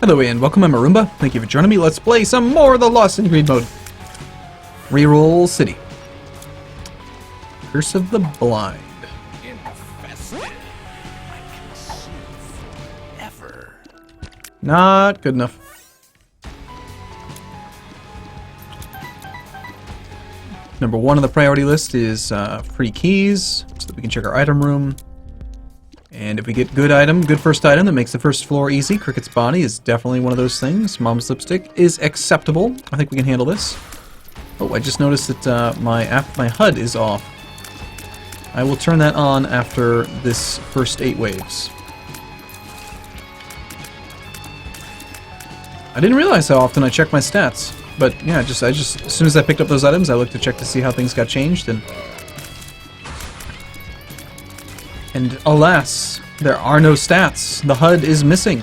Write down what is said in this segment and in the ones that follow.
Hello and welcome, I'm Arumba. Thank you for joining me. Let's play some more of the Lost in Greed mode. Reroll City. Curse of the Blind. Infested. I can see forever. Not good enough. Number 1 on the priority list is free keys, so that we can check our item room. And if we get good first item that makes the first floor easy, Cricket's Body is definitely one of those things. Mom's Lipstick is acceptable. I think we can handle this. Oh, I just noticed that my HUD is off. I will turn that on after this first 8 waves. I didn't realize how often I check my stats. But yeah, I just as soon as I picked up those items, I looked to check to see how things got changed, and alas, there are no stats. The HUD is missing.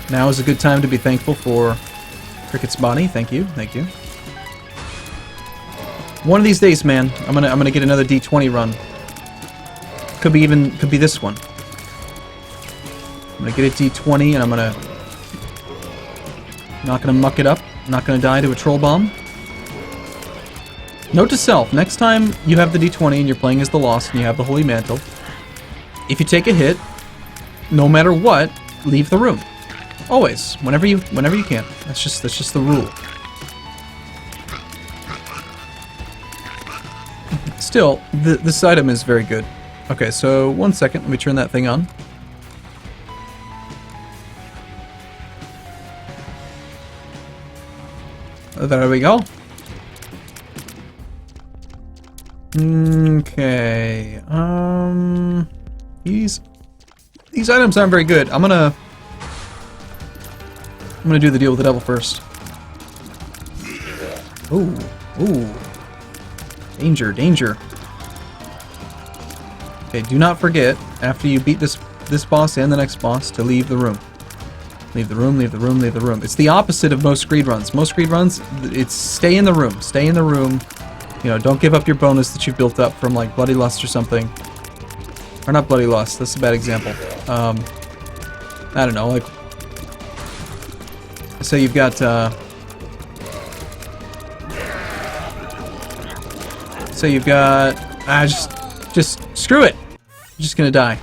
Now is a good time to be thankful for Cricket's Body. Thank you, thank you. One of these days, man, I'm gonna get another D20 run. Could be this one. I'm gonna get a D20 and I'm not gonna muck it up. I'm not gonna die to a troll bomb. Note to self, next time you have the D20 and you're playing as the Lost and you have the Holy Mantle, if you take a hit, no matter what, leave the room. Always, whenever you can. That's just the rule. Still, this item is very good. Okay, so 1 second, let me turn that thing on. There we go. Okay. These items aren't very good. I'm gonna do the deal with the devil first. Ooh, ooh. Danger, danger. Okay, do not forget after you beat this boss and the next boss to leave the room. Leave the room, leave the room, leave the room. It's the opposite of most greed runs. Most greed runs, it's stay in the room. Stay in the room. You know, don't give up your bonus that you've built up from, like, Bloody Lust or something. Or not Bloody Lust, that's a bad example. I don't know, like... Say you've got, Say you've got... just screw it! I'm just gonna die.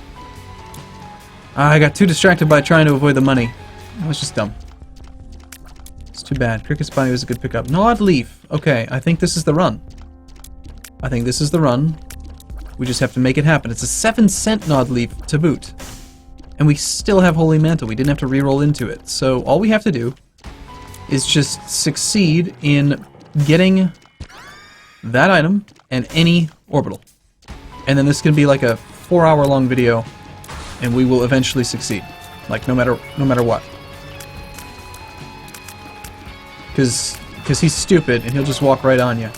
I got too distracted by trying to avoid the money. That was just dumb. It's too bad. Cricket's Body was a good pickup. Gnawed Leaf. Okay, I think this is the run. I think this is the run. We just have to make it happen. It's a 7-cent Gnawed Leaf to boot. And we still have Holy Mantle. We didn't have to re-roll into it. So all we have to do is just succeed in getting that item and any orbital. And then this can be like a 4-hour-long video, and we will eventually succeed. Like, no matter what. Because he's stupid, and he'll just walk right on you.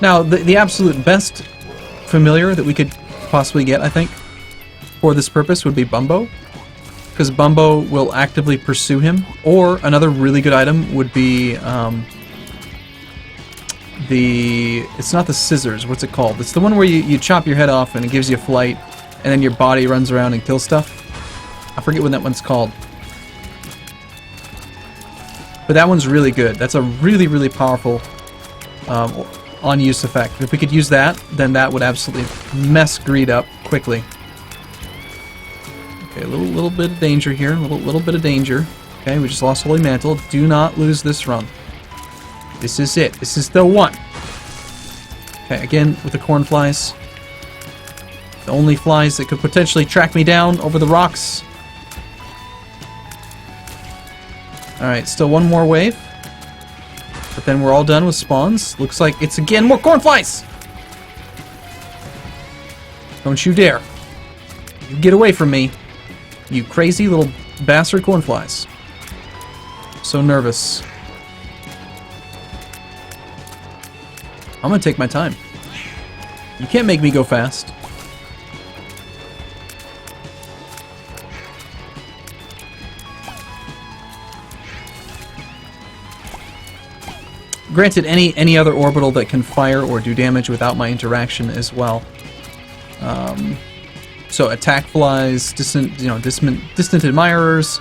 Now, the absolute best familiar that we could possibly get, I think, for this purpose would be Bumbo. Because Bumbo will actively pursue him. Or, another really good item would be, it's not the scissors, what's it called? It's the one where you chop your head off and it gives you flight, and then your body runs around and kills stuff. I forget what that one's called. But that one's really good. That's a really, really powerful on-use effect. If we could use that, then that would absolutely mess greed up quickly. Okay, a little bit of danger here. A little bit of danger. Okay, we just lost Holy Mantle. Do not lose this run. This is it. This is the one. Okay, again, with the corn flies. The only flies that could potentially track me down over the rocks. Alright, still one more wave. But then we're all done with spawns. Looks like it's again more corn flies! Don't you dare. You get away from me. You crazy little bastard corn flies. So nervous. I'm gonna take my time. You can't make me go fast. Granted, any other orbital that can fire or do damage without my interaction as well. So attack flies, distant admirers,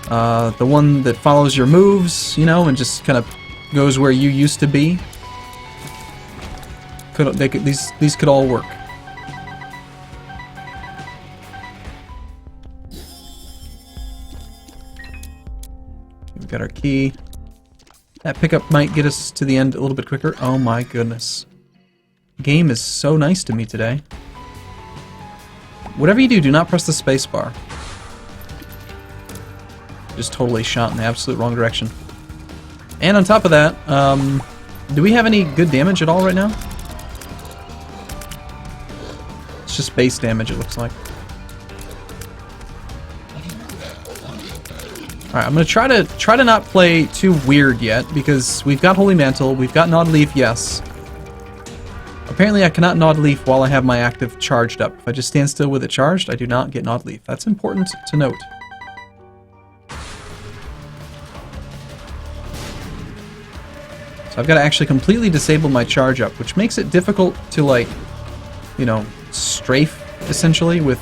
the one that follows your moves, you know, and just kind of goes where you used to be. These could all work. We've got our key. That pickup might get us to the end a little bit quicker. Oh my goodness. The game is so nice to me today. Whatever you do, do not press the space bar. Just totally shot in the absolute wrong direction. And on top of that, do we have any good damage at all right now? It's just base damage, it looks like. Alright, I'm gonna try to not play too weird yet, because we've got Holy Mantle, we've got Gnawed Leaf, yes. Apparently I cannot Gnawed Leaf while I have my active charged up. If I just stand still with it charged, I do not get Gnawed Leaf. That's important to note. So I've got to actually completely disable my charge up, which makes it difficult to, like, you know, strafe, essentially, with,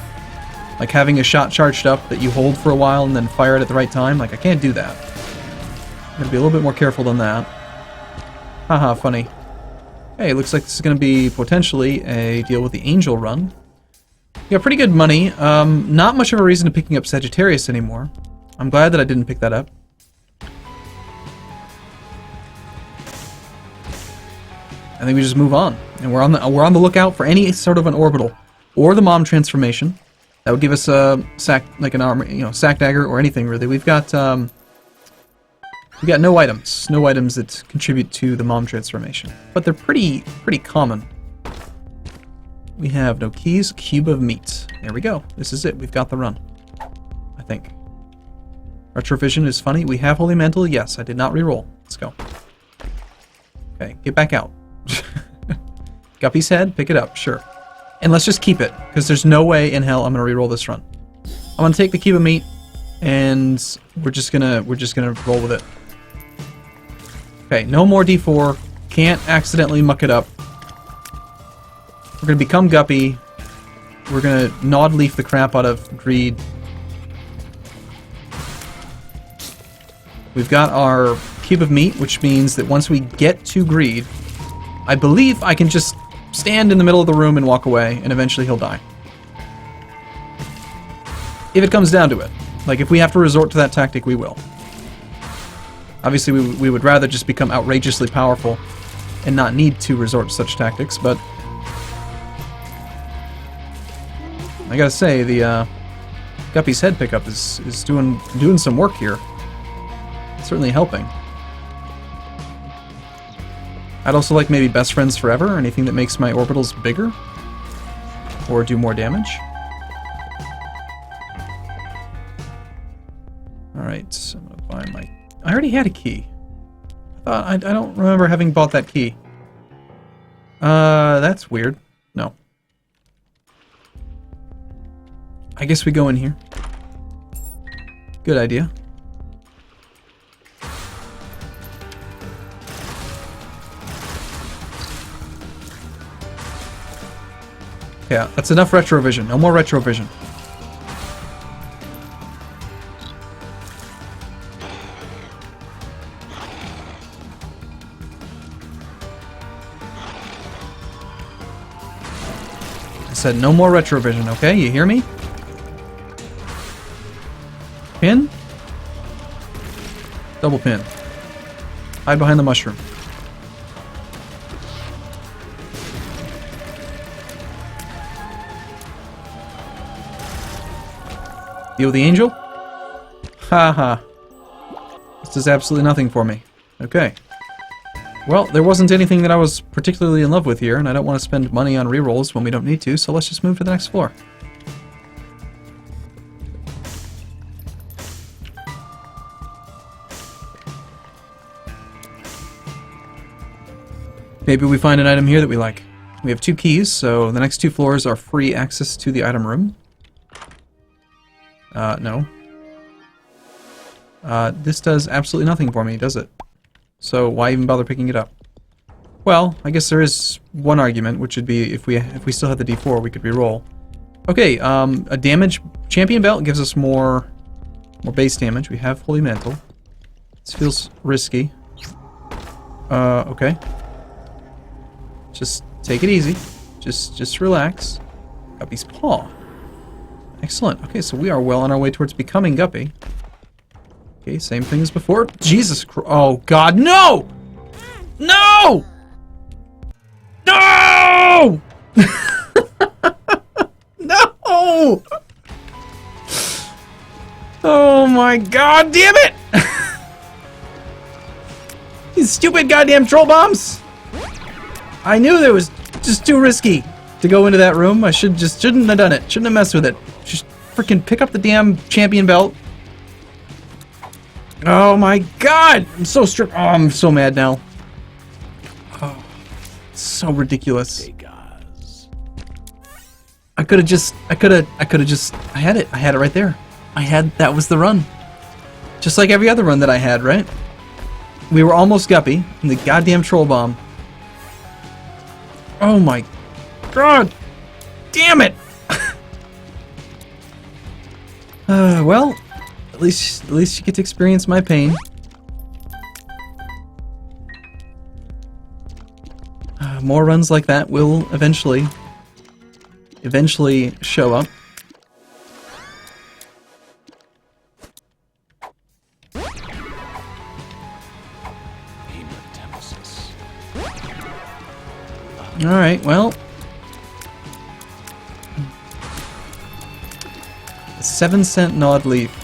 like, having a shot charged up that you hold for a while and then fire it at the right time. Like, I can't do that. I'm going to be a little bit more careful than that. Haha, funny. Hey, looks like this is going to be potentially a deal with the Angel run. We got pretty good money. Not much of a reason to picking up Sagittarius anymore. I'm glad that I didn't pick that up. I think we just move on, and we're on the lookout for any sort of an orbital or the mom transformation. That would give us a sack, like an armor, you know, sack dagger or anything really. We've got no items that contribute to the mom transformation, but they're pretty common. We have no keys. Cube of meat. There we go. This is it. We've got the run, I think. Retrovision is funny. We have Holy Mantle. Yes, I did not reroll. Let's go. Okay, get back out. Guppy's head, pick it up, sure. And let's just keep it, because there's no way in hell I'm gonna reroll this run. I'm gonna take the cube of meat, and we're just gonna roll with it. Okay, no more D4. Can't accidentally muck it up. We're gonna become Guppy. We're gonna Gnawed Leaf the crap out of Greed. We've got our cube of meat, which means that once we get to Greed, I believe I can just stand in the middle of the room and walk away, and eventually he'll die. If it comes down to it. Like, if we have to resort to that tactic, we will. Obviously, we would rather just become outrageously powerful and not need to resort to such tactics, but I gotta say, the Guppy's head pickup is doing some work here. It's certainly helping. I'd also like maybe Best Friends Forever, or anything that makes my orbitals bigger or do more damage. Alright, so I'm gonna buy my... I already had a key. I don't remember having bought that key. That's weird. No. I guess we go in here. Good idea. Yeah, that's enough retrovision. No more retrovision. I said no more retrovision, okay? You hear me? Pin? Double pin. Hide behind the mushroom. Deal with the angel? Haha. This does absolutely nothing for me. Okay. Well, there wasn't anything that I was particularly in love with here, and I don't want to spend money on rerolls when we don't need to, so let's just move to the next floor. Maybe we find an item here that we like. We have 2 keys, so the next 2 floors are free access to the item room. No. This does absolutely nothing for me, does it? So why even bother picking it up? Well, I guess there is one argument, which would be if we still had the D4, we could re-roll. Okay, a damage champion belt gives us more base damage. We have Holy Mantle. This feels risky. Okay. Just take it easy. Just relax. Guppy's Paw. Excellent. Okay, so we are well on our way towards becoming Guppy. Okay, same thing as before. Jesus Christ. Oh, God, no! No! No! No! Oh my God, damn it! These stupid goddamn troll bombs! I knew that was just too risky to go into that room. I shouldn't have done it. Shouldn't have messed with it. Just freaking pick up the damn champion belt. Oh my God! I'm so stripped. Oh, I'm so mad now. Oh, so ridiculous. I had it right there. That was the run. Just like every other run that I had, right? We were almost Guppy, and the goddamn troll bomb. Oh my God! Damn it! Well, at least you get to experience my pain. More runs like that will eventually show up. Alright, well. A 7-cent Gnawed Leaf.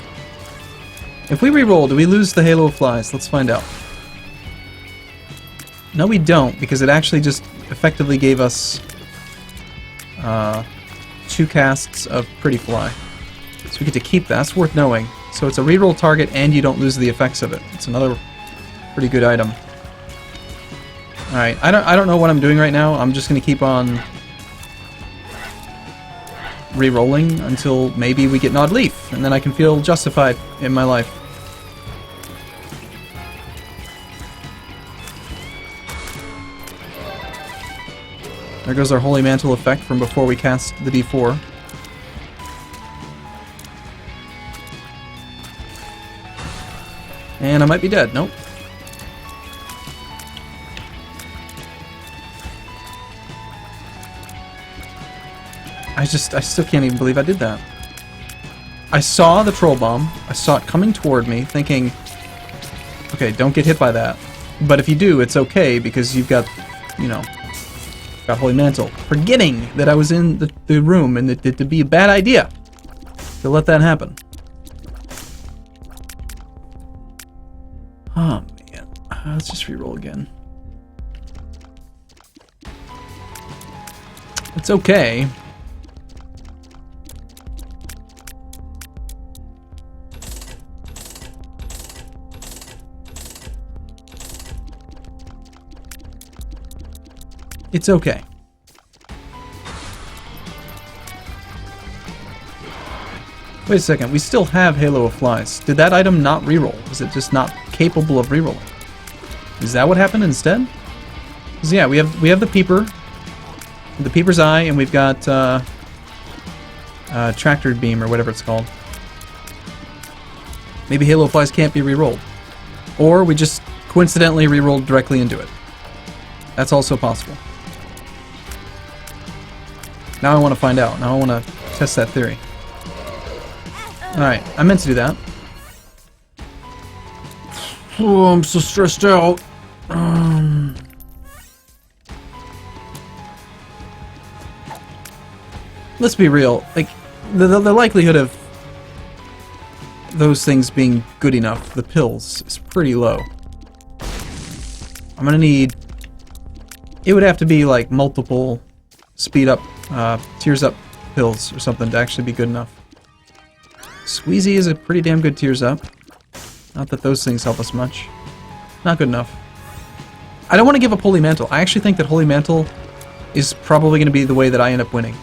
If we reroll, do we lose the Halo of Flies? Let's find out. No, we don't, because it actually just effectively gave us 2 casts of Pretty Fly. So we get to keep that. That's worth knowing. So it's a reroll target and you don't lose the effects of it. It's another pretty good item. Alright, I don't know what I'm doing right now. I'm just gonna keep on re-rolling until maybe we get Gnawed Leaf, and then I can feel justified in my life. There goes our Holy Mantle effect from before we cast the D4. And I might be dead. Nope. I still can't even believe I did that. I saw the troll bomb. I saw it coming toward me, thinking, okay, don't get hit by that. But if you do, it's okay, because you've got, you know, got Holy Mantle. Forgetting that I was in the room, and that it'd be a bad idea to let that happen. Oh, man. Let's just reroll again. It's okay. It's okay. Wait a second, we still have Halo of Flies. Did that item not reroll? Is it just not capable of rerolling? Is that what happened instead? 'Cause yeah, we have the Peeper, the Peeper's Eye, and we've got Tractor Beam or whatever it's called. Maybe Halo of Flies can't be rerolled, or we just coincidentally rerolled directly into it. That's also possible. Now I want to find out. Now I want to test that theory. Alright, I meant to do that. Oh, I'm so stressed out. Let's be real. Like, the likelihood of those things being good enough, the pills, is pretty low. I'm gonna need... It would have to be like multiple speed up, tears up pills or something to actually be good enough. Squeezy is a pretty damn good tears up. Not that those things help us much. Not good enough. I don't want to give up Holy Mantle. I actually think that Holy Mantle is probably going to be the way that I end up winning.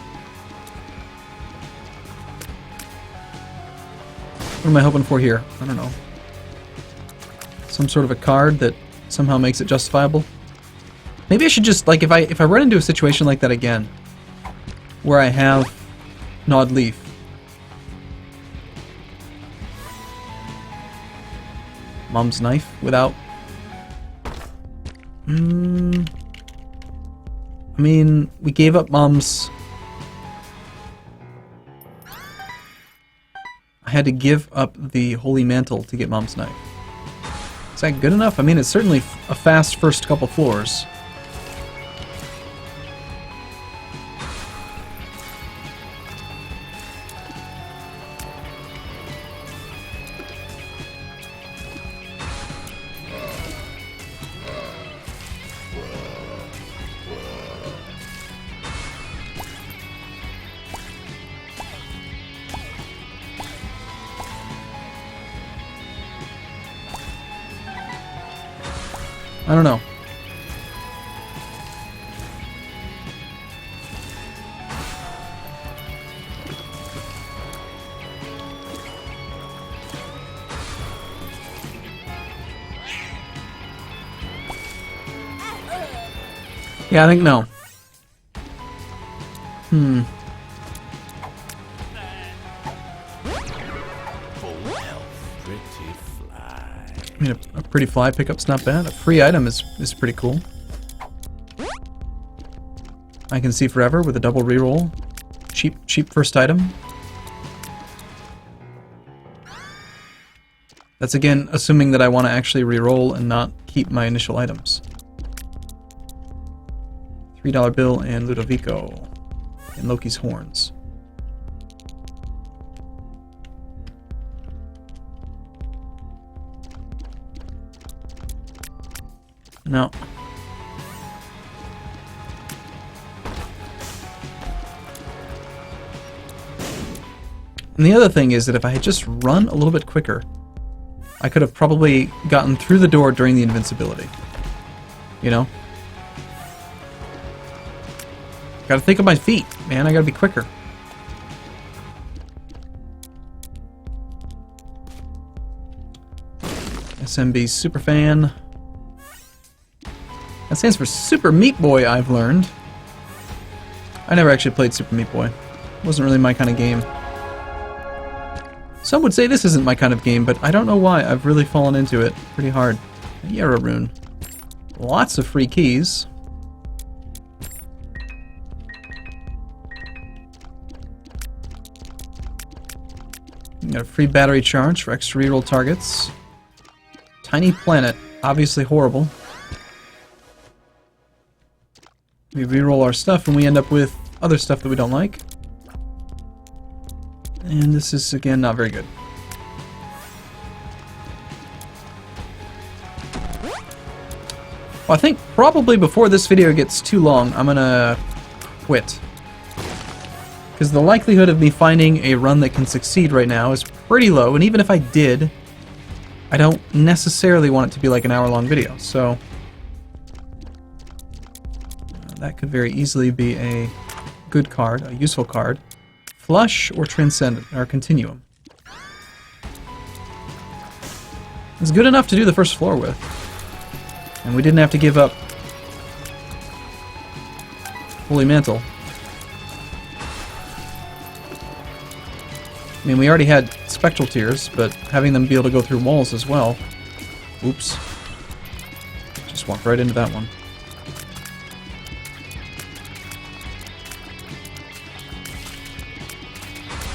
What am I hoping for here? I don't know. Some sort of a card that somehow makes it justifiable. Maybe I should just, like, if I run into a situation like that again, where I have gnawed leaf. Mom's knife without... I mean, we gave up Mom's... I had to give up the Holy Mantle to get Mom's knife. Is that good enough? I mean, it's certainly a fast first couple floors. I don't know. Yeah, I think no. I mean, a pretty fly pickup's not bad. A free item is pretty cool. I can see forever with a double reroll. Cheap first item. That's again assuming that I want to actually reroll and not keep my initial items. $3 bill and Ludovico and Loki's horns. No. And the other thing is that if I had just run a little bit quicker, I could have probably gotten through the door during the invincibility. You know? Gotta think of my feet, man. I gotta be quicker. SMB Superfan. That stands for Super Meat Boy, I've learned. I never actually played Super Meat Boy. It wasn't really my kind of game. Some would say this isn't my kind of game, but I don't know why. I've really fallen into it pretty hard. Yarra Rune. Lots of free keys. You got a free battery charge for extra reroll targets. Tiny planet. Obviously horrible. We reroll our stuff and we end up with other stuff that we don't like. And this is, again, not very good. Well, I think probably before this video gets too long, I'm gonna quit. Because the likelihood of me finding a run that can succeed right now is pretty low, and even if I did, I don't necessarily want it to be like an hour-long video, so... that could very easily be a good card, a useful card. Flush or Transcendent, or Continuum. It's good enough to do the first floor with. And we didn't have to give up Holy Mantle. I mean, we already had Spectral Tears, but having them be able to go through walls as well. Oops. Just walked right into that one.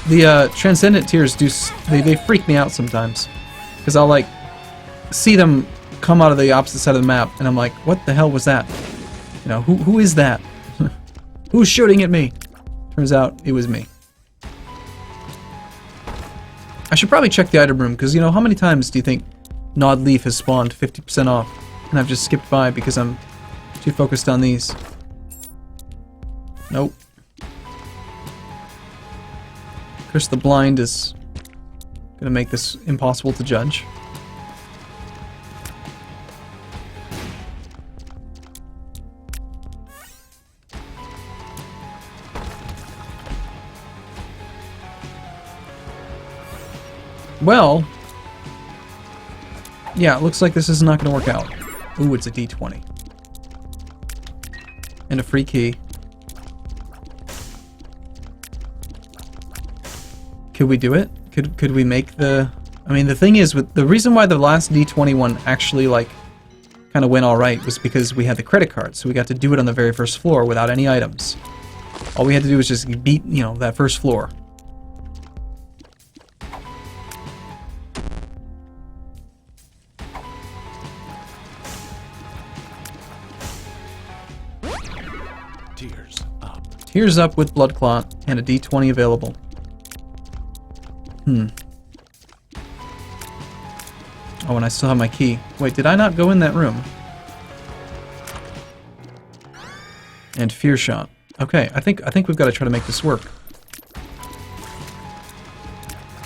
The Transcendent Tears they freak me out sometimes. Because I'll, like, see them come out of the opposite side of the map, and I'm like, what the hell was that? You know, who is that? Who's shooting at me? Turns out, it was me. I should probably check the item room, because, you know, how many times do you think Gnawed Leaf has spawned 50% off, and I've just skipped by because I'm too focused on these? Nope. Curse the Blind is going to make this impossible to judge. Well, yeah, it looks like this is not going to work out. Ooh, it's a D20. And a free key. Could we do it? Could we make the... I mean, the thing is, with the reason why the last D20 one actually, like, kind of went alright was because we had the credit card, so we got to do it on the very first floor without any items. All we had to do was just beat, you know, that first floor. Tears up. Tears up with Blood Clot and a D20 available. Oh, and I still have my key. Wait, did I not go in that room? And Fear Shot. Okay, I think we've got to try to make this work.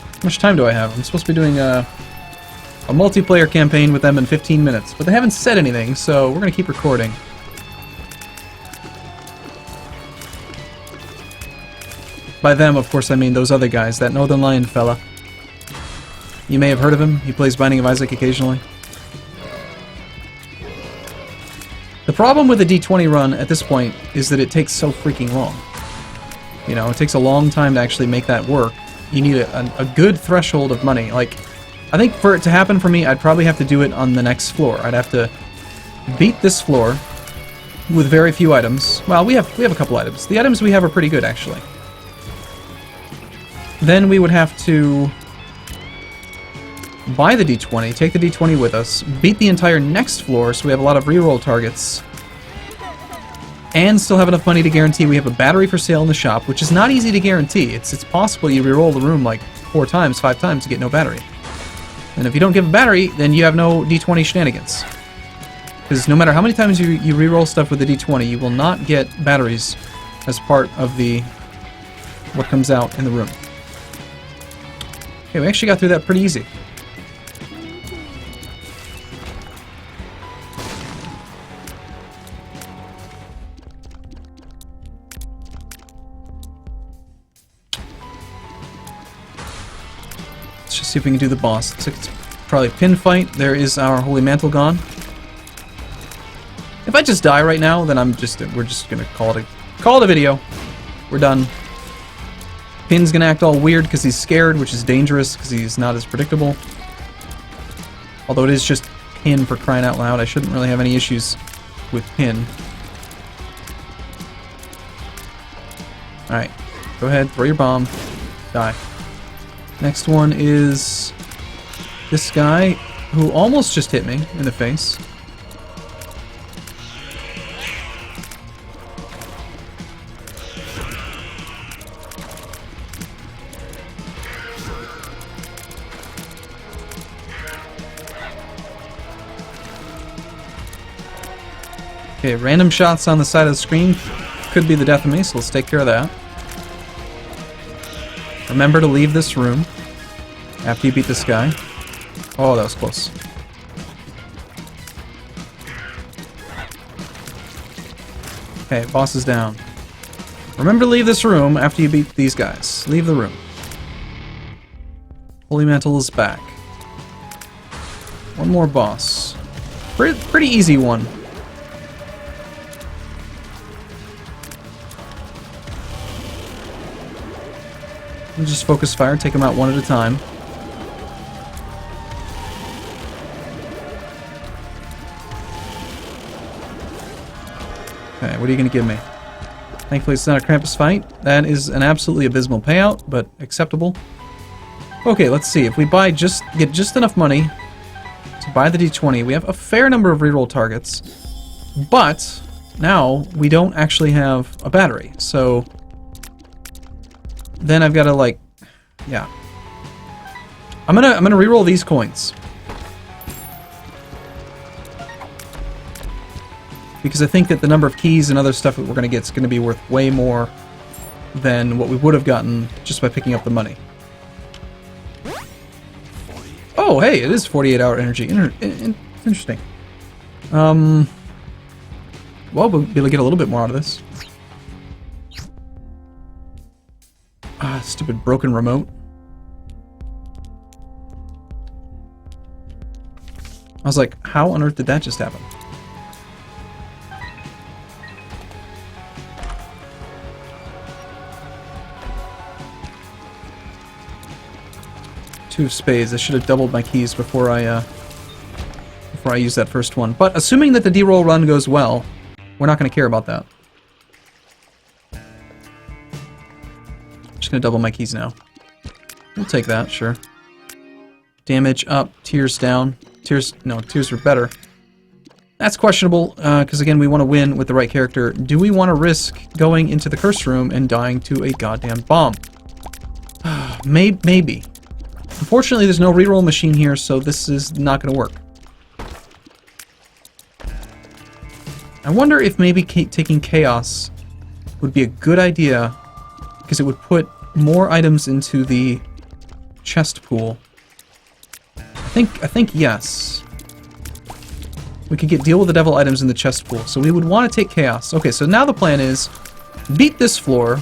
How much time do I have? I'm supposed to be doing a multiplayer campaign with them in 15 minutes, but they haven't said anything, so we're gonna keep recording. By them, of course, I mean those other guys, that Northern Lion fella. You may have heard of him. He plays Binding of Isaac occasionally. The problem with the D20 run at this point is that it takes so freaking long. You know, it takes a long time to actually make that work. You need a good threshold of money. Like, I think for it to happen for me, I'd probably have to do it on the next floor. I'd have to beat this floor with very few items. Well, we have a couple items. The items we have are pretty good, actually. Then we would have to buy the D20, take the D20 with us, beat the entire next floor so we have a lot of reroll targets, and still have enough money to guarantee we have a battery for sale in the shop, which is not easy to guarantee. It's possible you reroll the room like 4 times, 5 times to get no battery. And if you don't give a battery, then you have no D20 shenanigans. Because no matter how many times you reroll stuff with the D20, you will not get batteries as part of the what comes out in the room. Okay, we actually got through that pretty easy. Let's just see if we can do the boss. Looks like it's probably a pin fight. There is our Holy Mantle gone. If I just die right now, then we're just gonna call it a video. We're done. Pin's gonna act all weird because he's scared, which is dangerous because he's not as predictable. Although it is just Pin, for crying out loud. I shouldn't really have any issues with Pin. Alright, go ahead, throw your bomb, die. Next one is this guy who almost just hit me in the face. Okay, random shots on the side of the screen could be the death of me, so let's take care of that. Remember to leave this room after you beat this guy. Oh, that was close. Okay, boss is down. Remember to leave this room after you beat these guys. Leave the room. Holy Mantle is back. One more boss. Pretty easy one. We'll just focus fire, take them out one at a time. Okay, what are you going to give me? Thankfully it's not a Krampus fight. That is an absolutely abysmal payout, but acceptable. Okay, let's see. If we get just enough money to buy the D20, we have a fair number of reroll targets, but now we don't actually have a battery, so then I've got to, like, yeah. I'm gonna reroll these coins. Because I think that the number of keys and other stuff that we're gonna get is gonna be worth way more than what we would have gotten just by picking up the money. Oh, hey, it is 48-hour energy. Interesting. Well, we'll be able to get a little bit more out of this. Ah, stupid broken remote. I was like, how on earth did that just happen? 2 of spades. I should have doubled my keys before I use that first one. But assuming that the D-roll run goes well, we're not going to care about that. Just going to double my keys now. We'll take that, sure. Damage up, tears down. Tears were better. That's questionable, because again, we want to win with the right character. Do we want to risk going into the curse room and dying to a goddamn bomb? Maybe. Unfortunately, there's no reroll machine here, so this is not going to work. I wonder if maybe taking Chaos would be a good idea, because it would put more items into the chest pool. I think yes. We could deal with the devil items in the chest pool, so we would want to take Chaos. Okay, so now the plan is beat this floor,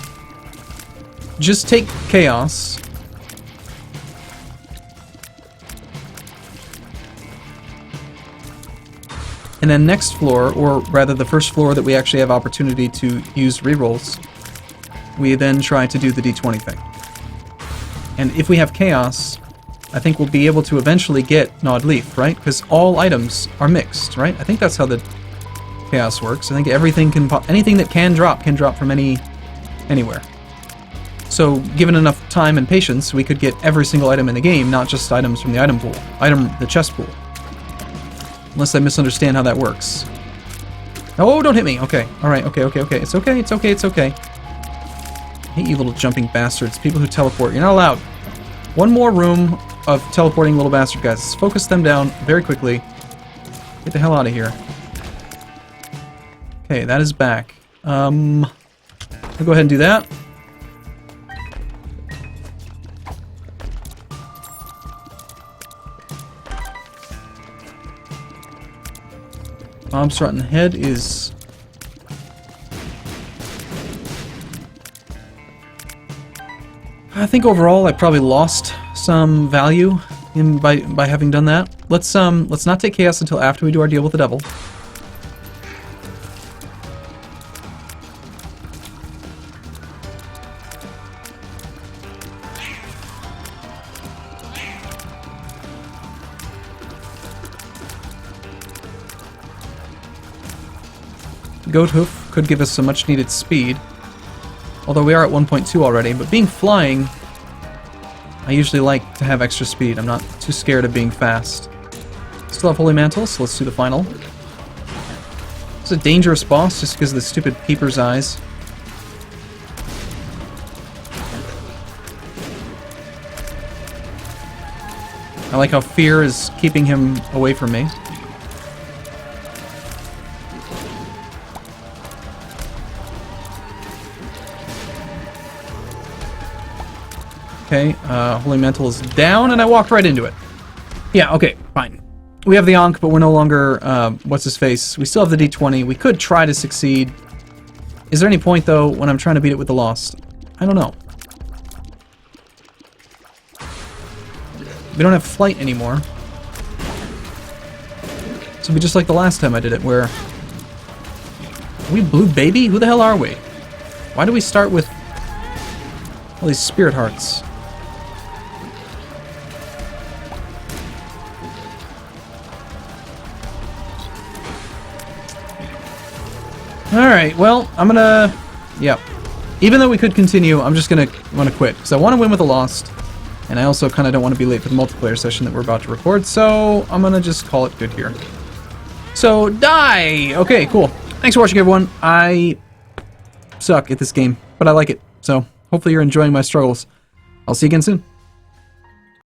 just take Chaos, and then next floor, or rather the first floor that we actually have opportunity to use rerolls, we then try to do the D20 thing. And if we have Chaos, I think we'll be able to eventually get Gnawed Leaf, right? Because all items are mixed, right? I think that's how the Chaos works. I think everything anything that can drop from anywhere. So, given enough time and patience, we could get every single item in the game, not just items from the item pool, the chest pool. Unless I misunderstand how that works. Oh, don't hit me. Okay. All right. Okay. It's okay. I hate you little jumping bastards. People who teleport. You're not allowed. One more room of teleporting little bastard guys. Let's focus them down very quickly. Get the hell out of here. Okay, that is back. I'll go ahead and do that. Bob's rotten head is... I think overall I probably lost some value by having done that. Let's not take Chaos until after we do our deal with the devil. Goat Hoof could give us some much needed speed. Although we are at 1.2 already, but being flying, I usually like to have extra speed. I'm not too scared of being fast. Still have Holy Mantle, so let's do the final. It's a dangerous boss just because of the stupid peeper's eyes. I like how fear is keeping him away from me. Okay, Holy Mantle is down, and I walked right into it. Yeah, okay, fine. We have the Ankh, but we're no longer, what's-his-face. We still have the D20. We could try to succeed. Is there any point, though, when I'm trying to beat it with the Lost? I don't know. We don't have Flight anymore. So it'll be just like the last time I did it, where... Are we Blue Baby? Who the hell are we? Why do we start with all these Spirit Hearts? Alright, well, I'm gonna... Yep. Even though we could continue, I'm just gonna quit. Because I want to win with the Lost. And I also kind of don't want to be late for the multiplayer session that we're about to record. So, I'm gonna just call it good here. So, die! Okay, cool. Thanks for watching, everyone. I suck at this game, but I like it. So, hopefully you're enjoying my struggles. I'll see you again soon.